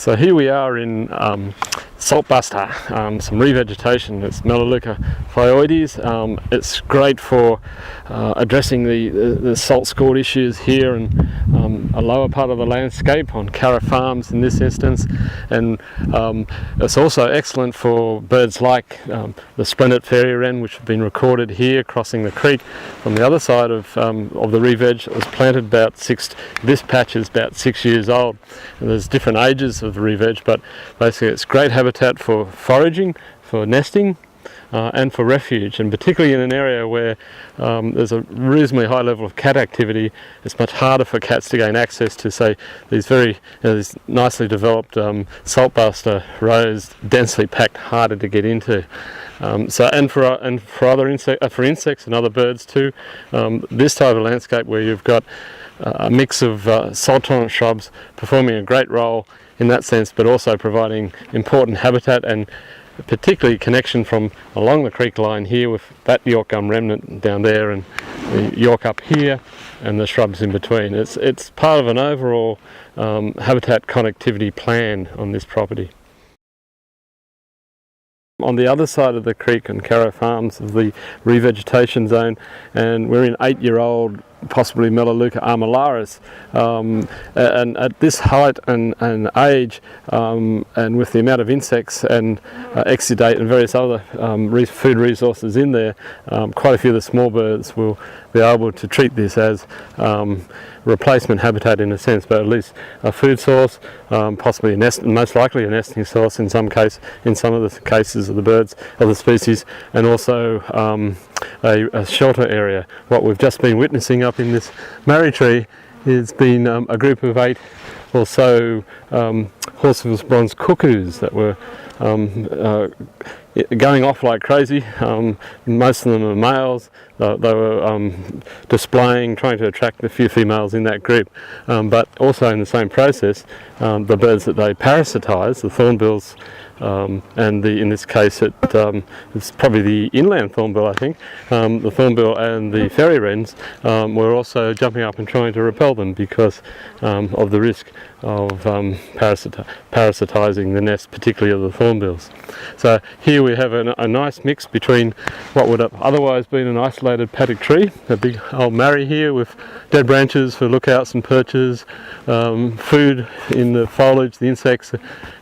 So here we are in saltbuster, some revegetation. It's Melaleuca phyoides. It's great for addressing the salt scored issues here and a lower part of the landscape on Carrah Farms in this instance, and it's also excellent for birds like the splendid fairy wren, which have been recorded here crossing the creek from the other side of the re-veg. It was planted about this patch is about 6 years old, and there's different ages of the re-veg, but basically it's great habitat for foraging, for nesting, and for refuge, and particularly in an area where there's a reasonably high level of cat activity. It's much harder for cats to gain access to, say, these these nicely developed saltbuster rows, densely packed, harder to get into. For insects and other birds too, this type of landscape where you've got a mix of salt tolerant shrubs performing a great role in that sense, but also providing important habitat and particularly connection from along the creek line here with that York gum remnant down there and the York up here and the shrubs in between. It's part of an overall habitat connectivity plan on this property. On the other side of the creek on Carrah Farms is the revegetation zone, and we're in 8-year-old possibly Melaleuca armillaris, and at this height and age, and with the amount of insects and exudate and various other food resources in there, quite a few of the small birds will be able to treat this as replacement habitat in a sense, but at least a food source, possibly most likely a nesting source in some of the cases of the birds of the species, and also a shelter area. What we've just been witnessing up in this marri tree has been a group of 8 or so Horsfield's bronze cuckoos that were going off like crazy. Most of them are males. They were trying to attract a few females in that group, but also in the same process, the birds that they parasitise, the thornbills, and in this case it's probably the inland thornbill, I think. The thornbill and the fairy wrens were also jumping up and trying to repel them because of the risk of parasitising the nest, particularly of the thornbills. So here we have a nice mix between what would have otherwise been an isolated paddock tree, a big old marri here with dead branches for lookouts and perches, food in the foliage, the insects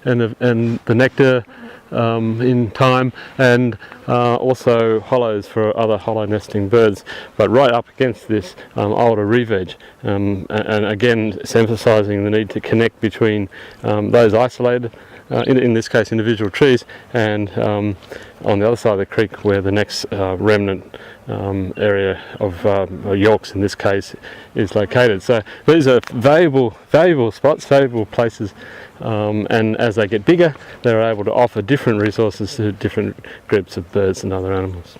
and the nectar in time, and also hollows for other hollow nesting birds, but right up against this older re-veg, and again it's emphasising the need to connect between those isolated, in this case individual trees, and on the other side of the creek where the next remnant area of Yorks in this case is located. So these are valuable spots, valuable places, and as they get bigger they're able to offer different resources to different groups of birds and other animals.